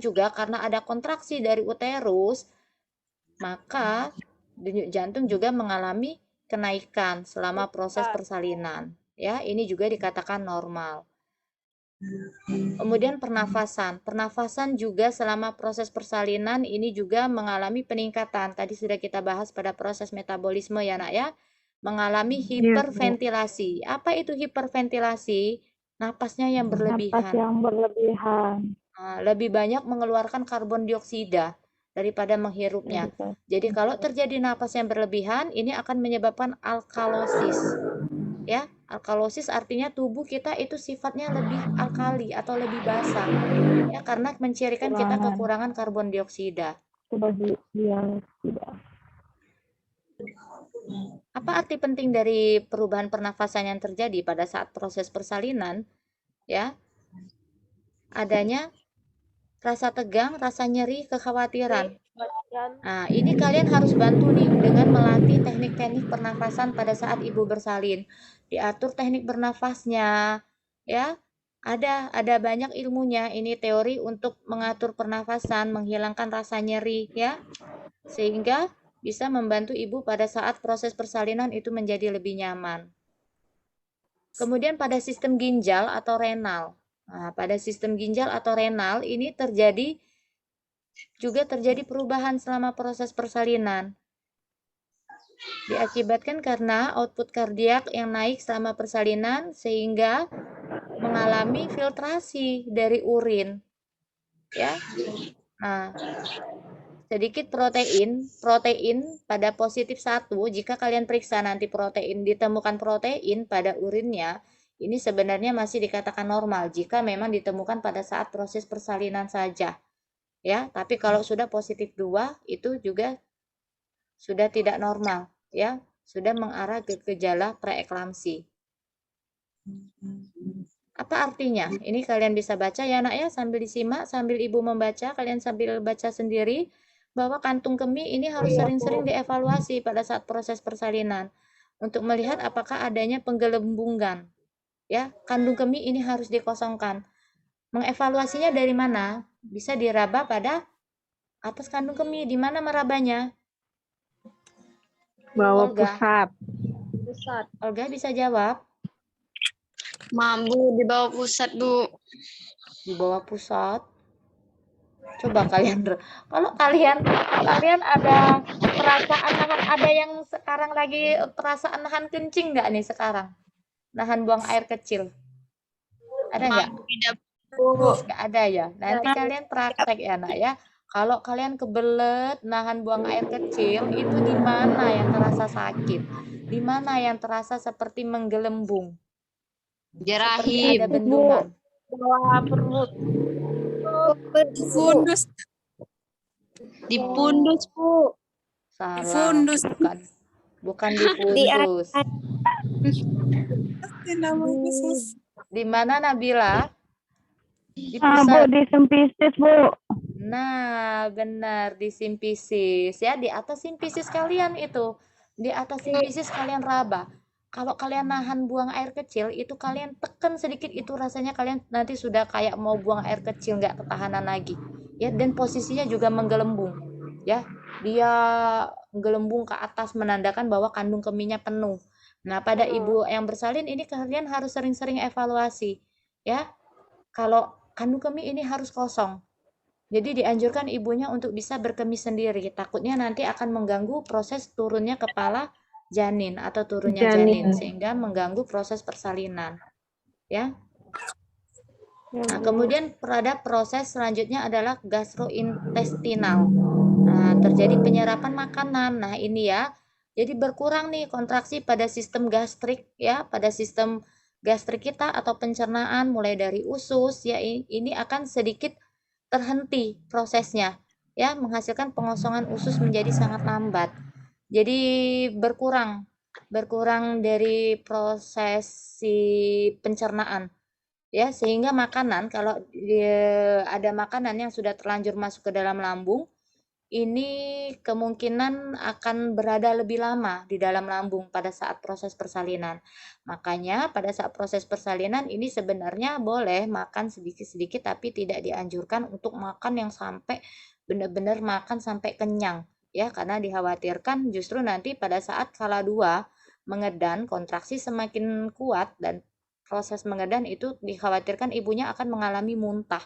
juga karena ada kontraksi dari uterus, maka denyut jantung juga mengalami kenaikan selama proses persalinan. Ya, ini juga dikatakan normal. Kemudian pernafasan juga selama proses persalinan ini juga mengalami peningkatan. Tadi sudah kita bahas pada proses metabolisme ya, Nak ya. Mengalami hiperventilasi. Apa itu hiperventilasi? Napasnya yang berlebihan. Lebih banyak mengeluarkan karbon dioksida daripada menghirupnya. Jadi kalau terjadi napas yang berlebihan, ini akan menyebabkan alkalosis. Ya, alkalosis artinya tubuh kita itu sifatnya lebih alkali atau lebih basah. Ya, karena mencirikan kita kekurangan karbon dioksida. Apa arti penting dari perubahan pernafasan yang terjadi pada saat proses persalinan? Ya, adanya rasa tegang, rasa nyeri, kekhawatiran. Nah, ini kalian harus bantu nih dengan melatih teknik-teknik pernafasan pada saat ibu bersalin. Diatur teknik bernafasnya, ya. Ada banyak ilmunya. Ini teori untuk mengatur pernafasan, menghilangkan rasa nyeri ya. Sehingga bisa membantu ibu pada saat proses persalinan itu menjadi lebih nyaman. Kemudian pada sistem ginjal atau renal. Nah, pada sistem ginjal atau renal ini juga terjadi perubahan selama proses persalinan. Diakibatkan karena output kardiak yang naik selama persalinan sehingga mengalami filtrasi dari urin. Ya. Nah, sedikit protein pada positif 1, jika kalian periksa nanti ditemukan protein pada urinnya, ini sebenarnya masih dikatakan normal jika memang ditemukan pada saat proses persalinan saja. Ya, tapi kalau sudah positif 2 itu juga sudah tidak normal, ya, sudah mengarah ke gejala preeklamsi. Apa artinya? Ini kalian bisa baca ya nak ya, sambil disimak, sambil ibu membaca, kalian sambil baca sendiri bahwa kantung kemih ini harus sering-sering dievaluasi pada saat proses persalinan untuk melihat apakah adanya penggelembungan. Ya, kandung kemih ini harus dikosongkan. Mengevaluasinya dari mana? Bisa diraba pada atas kandung kemih. Di mana merabanya? Bawah Olga. pusat. Pusat. Olga bisa jawab? Bu, di bawah pusat, Bu. Di bawah pusat. Coba kalian, kalau kalian ada perasaan ada yang sekarang lagi perasaan nahan kencing nggak nih sekarang? Nahan buang air kecil. Ada nggak? Tidak, Nggak ada ya. Nanti kalian praktek ya nak ya. Kalau kalian kebelet nahan buang air kecil, itu di mana yang terasa sakit? Di mana yang terasa seperti menggelembung? Seperti ada bendungan. Bawah perut. Fundus. Di pundus, Bu. Salah. Fundus. Bukan di pundus. Di mana Nabila? Di Bu, pusat. di simpisis, Bu. Nah, benar di simpisis ya, di atas simpisis kalian itu. Di atas simpisis kalian raba. Kalau kalian nahan buang air kecil, itu kalian tekan sedikit, itu rasanya kalian nanti sudah kayak mau buang air kecil, nggak ketahanan lagi. Ya, dan posisinya juga menggelembung. Ya, dia gelembung ke atas menandakan bahwa kandung kemihnya penuh. Nah, pada ibu yang bersalin ini kalian harus sering-sering evaluasi. Ya, kalau kandung kemih ini harus kosong. Jadi dianjurkan ibunya untuk bisa berkemih sendiri. Takutnya nanti akan mengganggu proses turunnya kepala janin atau turunnya janin sehingga mengganggu proses persalinan. Ya. Nah, kemudian pada proses selanjutnya adalah gastrointestinal. Nah, terjadi penyerapan makanan. Nah, ini ya. Jadi berkurang nih kontraksi pada sistem gastrik ya, pada sistem gastrik kita atau pencernaan mulai dari usus ya, ini akan sedikit terhenti prosesnya ya, menghasilkan pengosongan usus menjadi sangat lambat. Jadi berkurang dari proses si pencernaan ya, sehingga makanan kalau ada makanan yang sudah terlanjur masuk ke dalam lambung, ini kemungkinan akan berada lebih lama di dalam lambung pada saat proses persalinan. Makanya pada saat proses persalinan ini sebenarnya boleh makan sedikit-sedikit, tapi tidak dianjurkan untuk makan yang sampai benar-benar makan sampai kenyang ya, karena dikhawatirkan justru nanti pada saat kala 2 mengedan, kontraksi semakin kuat dan proses mengedan itu dikhawatirkan ibunya akan mengalami muntah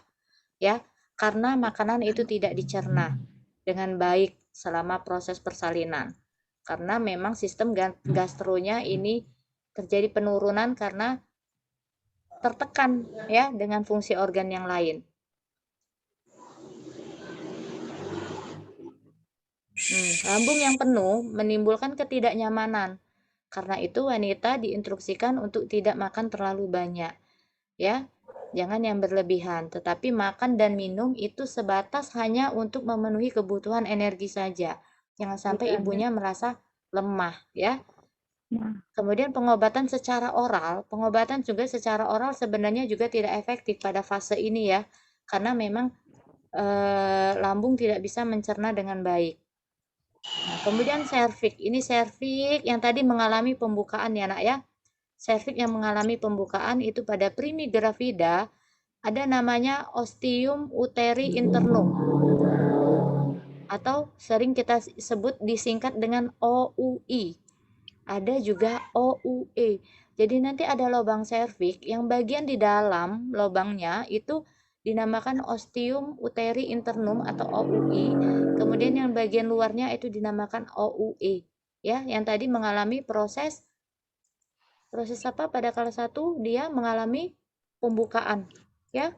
ya, karena makanan itu tidak dicerna dengan baik selama proses persalinan. Karena memang sistem gastronya ini terjadi penurunan karena tertekan ya dengan fungsi organ yang lain. Lambung yang penuh menimbulkan ketidaknyamanan. Karena itu wanita diinstruksikan untuk tidak makan terlalu banyak. Ya, jangan yang berlebihan, tetapi makan dan minum itu sebatas hanya untuk memenuhi kebutuhan energi saja. Jangan sampai ibunya merasa lemah ya. Kemudian pengobatan secara oral sebenarnya juga tidak efektif pada fase ini ya, karena memang lambung tidak bisa mencerna dengan baik. Nah, kemudian serviks, ini serviks yang tadi mengalami pembukaan ya nak ya. serviks yang mengalami pembukaan itu pada primigravida ada namanya ostium uteri internum atau sering kita sebut disingkat dengan OUI. Ada juga OUE. Jadi nanti ada lubang serviks yang bagian di dalam lubangnya itu dinamakan ostium uteri internum atau OUI. Kemudian yang bagian luarnya itu dinamakan OUE. Ya, yang tadi mengalami proses apa pada kelas 1 dia mengalami pembukaan, ya.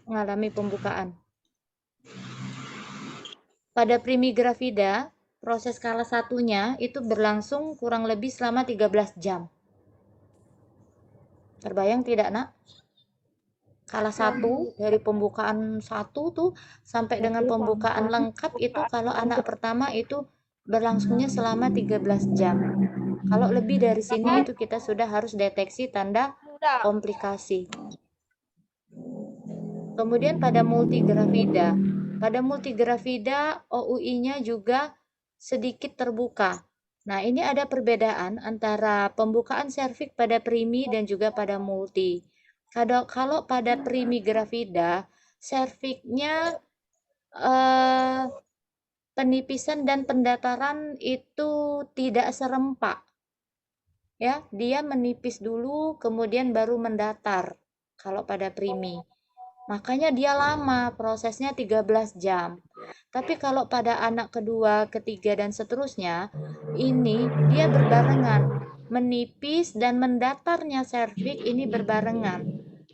Mengalami pembukaan. Pada primigravida, proses kelas 1-nya itu berlangsung kurang lebih selama 13 jam. Terbayang tidak, Nak? Kelas 1 dari pembukaan 1 tuh sampai dengan pembukaan lengkap itu kalau anak pertama itu berlangsungnya selama 13 jam. Kalau lebih dari sini itu kita sudah harus deteksi tanda komplikasi. Kemudian pada multigravida. Pada multigravida OUI-nya juga sedikit terbuka. Nah, ini ada perbedaan antara pembukaan serviks pada primi dan juga pada multi. Kalau pada primigravida, serviksnya penipisan dan pendataran itu tidak serempak. Ya, dia menipis dulu kemudian baru mendatar kalau pada primi. Makanya dia lama, prosesnya 13 jam. Tapi kalau pada anak kedua, ketiga, dan seterusnya, ini dia berbarengan. Menipis dan mendatarnya serviks ini berbarengan.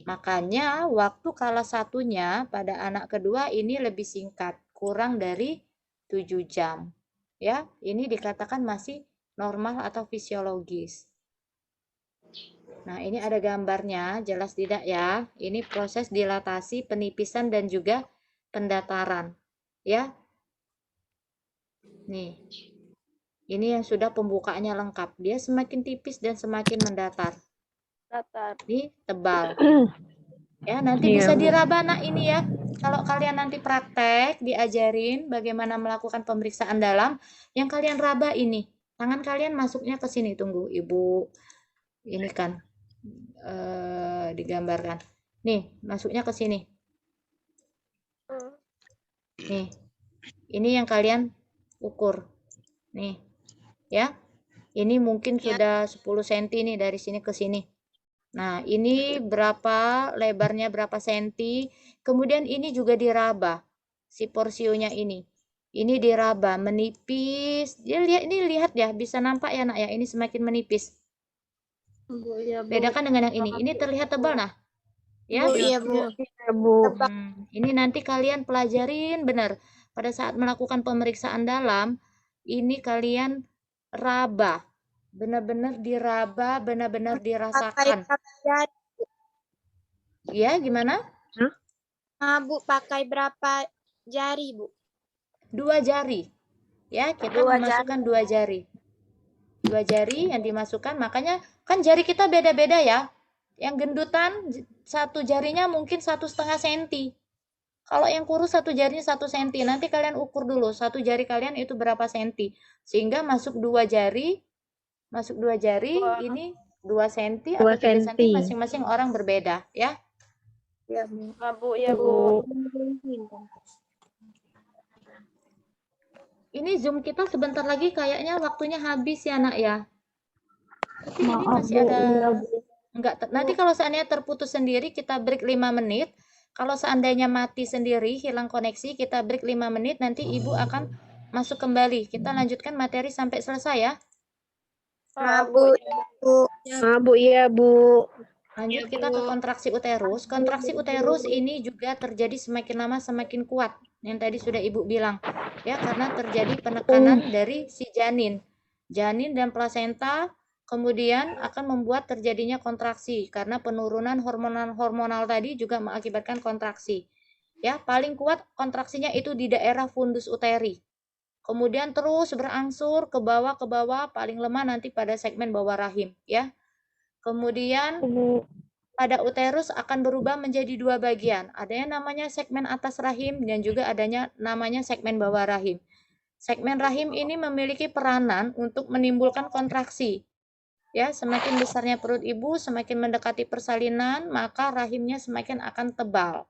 Makanya waktu kelas 1-nya pada anak kedua ini lebih singkat, kurang dari 7 jam. Ya, ini dikatakan masih normal atau fisiologis. Nah, ini ada gambarnya, jelas tidak ya? Ini proses dilatasi, penipisan, dan juga pendataran. Ya. Nih. Ini yang sudah pembukaannya lengkap. Dia semakin tipis dan semakin mendatar. Ini tebal. Ya, nanti bisa diraba, Nak, ini ya. Kalau kalian nanti praktek, diajarin bagaimana melakukan pemeriksaan dalam, yang kalian raba ini. Tangan kalian masuknya ke sini. Tunggu, Ibu. Ini kan. Digambarkan. Nih, masuknya ke sini. Nih. Ini yang kalian ukur. Nih. Ya. Ini mungkin sudah 10 cm nih dari sini ke sini. Nah, ini berapa lebarnya berapa senti. Kemudian ini juga diraba. Si porsionya ini. Ini diraba, menipis. Ya, lihat ya, bisa nampak ya, Nak ya. Ini semakin menipis. Bedakan dengan yang ini. Ini terlihat tebal, nah. Ya? Iya, Bu. Ini nanti kalian pelajarin benar. Pada saat melakukan pemeriksaan dalam, ini kalian raba. Benar-benar diraba, benar-benar dirasakan. Ya, gimana? Bu, pakai berapa jari, Bu? 2 jari. Ya, kita memasukkan 2 jari. 2 jari yang dimasukkan, makanya kan jari kita beda-beda ya. Yang gendutan satu jarinya mungkin 1,5 cm. Kalau yang kurus satu jarinya 1 cm. Nanti kalian ukur dulu satu jari kalian itu berapa senti. Sehingga masuk 2 jari, ini 2 cm atau 3 cm masing-masing orang berbeda ya. Ya, Bu. Ya, Bu. Ini Zoom kita sebentar lagi kayaknya waktunya habis ya, Nak ya. Tapi ini masih ada enggak. Nanti kalau seandainya terputus sendiri kita break 5 menit. Kalau seandainya mati sendiri, hilang koneksi, kita break 5 menit, nanti Ibu akan masuk kembali. Kita lanjutkan materi sampai selesai ya. Bu. Bu, iya, Bu. Lanjut kita ke kontraksi uterus. Kontraksi uterus ini juga terjadi semakin lama semakin kuat. Yang tadi sudah Ibu bilang. Ya, karena terjadi penekanan dari si janin. Janin dan plasenta kemudian akan membuat terjadinya kontraksi karena penurunan hormonal tadi juga mengakibatkan kontraksi. Ya, paling kuat kontraksinya itu di daerah fundus uteri. Kemudian terus berangsur ke bawah paling lemah nanti pada segmen bawah rahim, ya. Kemudian pada uterus akan berubah menjadi 2 bagian. Ada yang namanya segmen atas rahim dan juga adanya namanya segmen bawah rahim. Segmen rahim ini memiliki peranan untuk menimbulkan kontraksi. Ya, semakin besarnya perut ibu, semakin mendekati persalinan, maka rahimnya semakin akan tebal.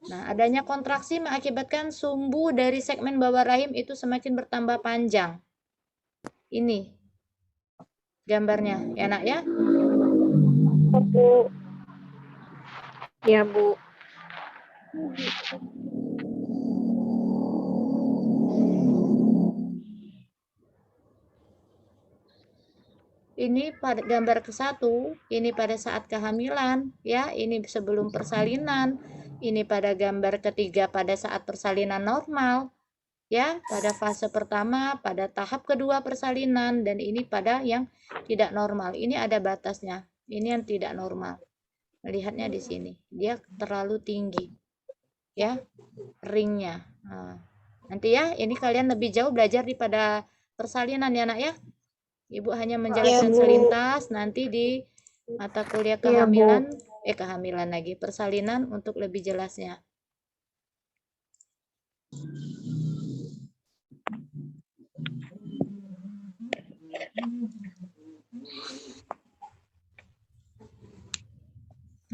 Nah, adanya kontraksi mengakibatkan sumbu dari segmen bawah rahim itu semakin bertambah panjang. Ini gambarnya, ya nak ya? Bu. Ya, Bu. Ini pada gambar ke-1, ini pada saat kehamilan, ya, ini sebelum persalinan, ini pada gambar ketiga pada saat persalinan normal, ya, pada fase pertama, pada tahap kedua persalinan, dan ini pada yang tidak normal. Ini ada batasnya, ini yang tidak normal. Lihatnya di sini, dia terlalu tinggi, ya, ringnya. Nah, nanti ya, ini kalian lebih jauh belajar pada persalinan ya nak ya. Ibu hanya menjelaskan selintas, nanti di mata kuliah kehamilan, kehamilan lagi, persalinan untuk lebih jelasnya.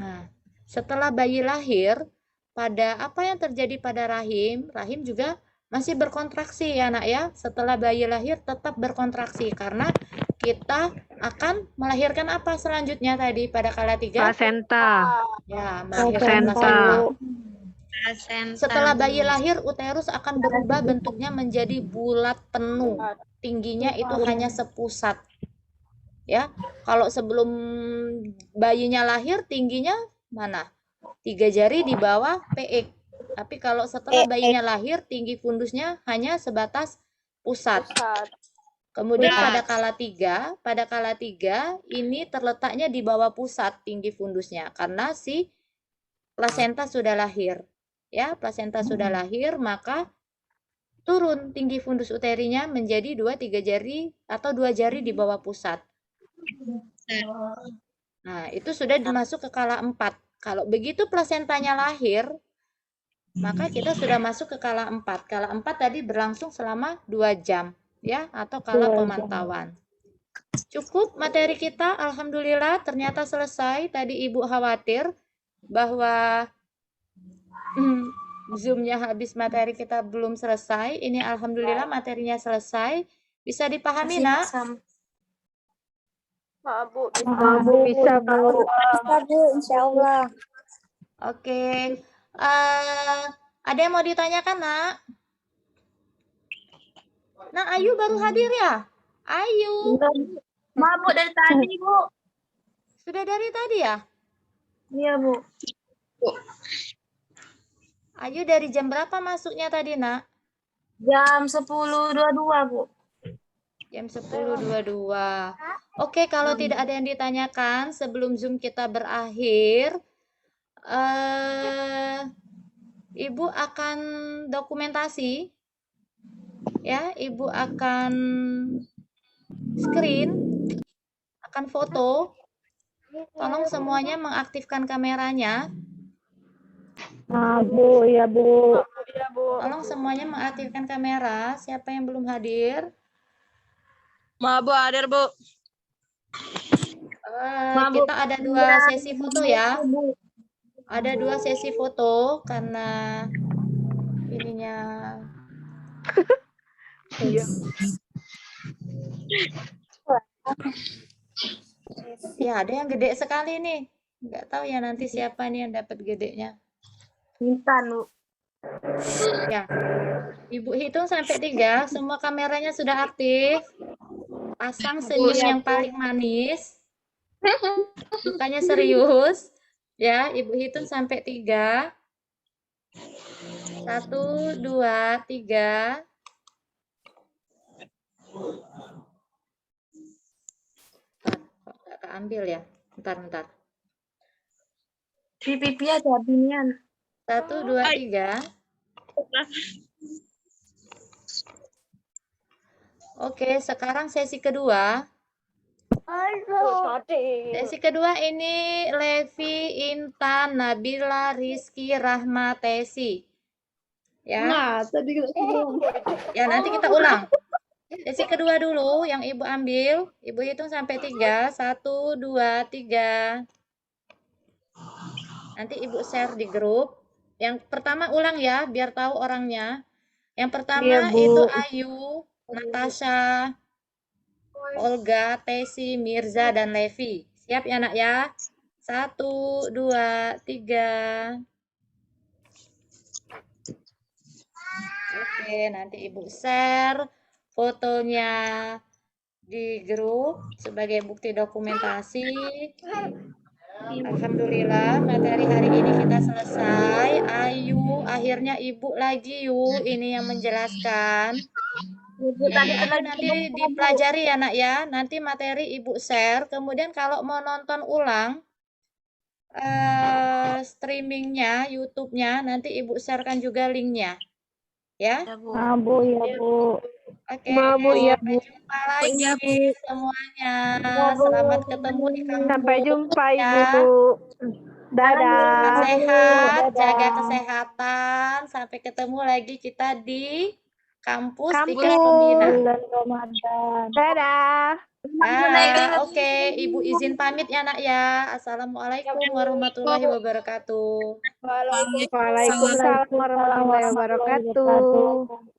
Nah, setelah bayi lahir, pada apa yang terjadi pada rahim, rahim juga masih berkontraksi ya nak ya. Setelah bayi lahir tetap berkontraksi karena kita akan melahirkan apa selanjutnya tadi pada kala 3? Plasenta. Ya, melahirkan plasenta. Setelah bayi lahir, uterus akan berubah bentuknya menjadi bulat penuh. Tingginya itu hanya sepusat. Ya, kalau sebelum bayinya lahir tingginya mana? 3 jari di bawah PX. Tapi kalau setelah bayinya lahir, tinggi fundusnya hanya sebatas pusat. Kemudian pada kala 3 ini terletaknya di bawah pusat tinggi fundusnya karena si plasenta sudah lahir. Ya, plasenta sudah lahir, maka turun tinggi fundus uterinya menjadi 2-3 jari atau 2 jari di bawah pusat. Nah, itu sudah masuk ke kala 4. Kalau begitu plasentanya lahir, maka kita sudah masuk ke kala 4. Kala 4 tadi berlangsung selama 2 jam. Ya, atau kala pemantauan. Cukup materi kita, alhamdulillah ternyata selesai. Tadi Ibu khawatir bahwa Zoom-nya habis, materi kita belum selesai. Ini alhamdulillah materinya selesai. Bisa dipahami, nak? Bu, Bisa, Bu. Bisa, Bu, insya Allah. Oke. Ada yang mau ditanyakan, nak? Nah, Ayu baru hadir ya? Ayu. Bu, dari tadi, Bu. Sudah dari tadi ya? Iya, Bu. Ayu dari jam berapa masuknya tadi, nak? Jam 10.22, Bu. Jam 10.22. Oke, kalau tidak ada yang ditanyakan sebelum Zoom kita berakhir, Ibu akan dokumentasi. Ya, Ibu akan screen, akan foto. Tolong semuanya mengaktifkan kameranya. Bu, ya Bu. Tolong semuanya mengaktifkan kamera. Siapa yang belum hadir? Bu, hadir, Bu. Kita ada 2 sesi foto ya. Ada 2 sesi foto karena ininya. Ya, ada yang gede sekali nih. Nggak tahu ya nanti siapa nih yang dapat gedenya. Intan, Bu. Ya, Ibu hitung sampai 3. Semua kameranya sudah aktif. Pasang senyum yang paling manis. Bukannya serius. Ya, Ibu hitung sampai 3. 1, 2, 3. Kok nggak keambil ya? Bentar. Di pipi ada binian. 1, 2, 3. Oke, sekarang sesi kedua. Sesi kedua ini Levi, Intan, Nabila, Rizky, Rahma, Tesi. Ya. Nah, tadi Ya, nanti kita ulang. Sesi kedua dulu yang Ibu ambil. Ibu hitung sampai 3. 1, 2, 3. Nanti Ibu share di grup. Yang pertama ulang ya, biar tahu orangnya. Yang pertama Iya, Bu. itu Ayu, Natasha, Olga, Tesi, Mirza, dan Levi. Siap ya nak ya? 1, 2, 3. Oke, nanti Ibu share fotonya di grup sebagai bukti dokumentasi. Alhamdulillah, materi hari ini kita selesai. Ayu, akhirnya Ibu lagi yuk, ini yang menjelaskan. Ibu tadi Itu telah nanti dipelajari ya nak ya. Nanti materi Ibu share. Kemudian kalau mau nonton ulang streamingnya, YouTube-nya, nanti Ibu sharekan juga linknya. Ya. ya, Bu. Ah, Bu, ya, Bu. Oke, Maaf, Bu, ya, sampai Bu. jumpa lagi Iya, Bu. semuanya. Ya, Bu. Selamat ketemu di kampus. Sampai jumpa, ya. Ibu. Dadah. Sehat, Dadah. jaga kesehatan. Sampai ketemu lagi kita di kampus di Kampus. kelas pembina. Bulan Ramadan. Dadah. Oke, Ibu izin pamit ya nak ya. Assalamualaikum warahmatullahi wabarakatuh. Waalaikumsalam. Waalaikumsalam warahmatullahi wabarakatuh.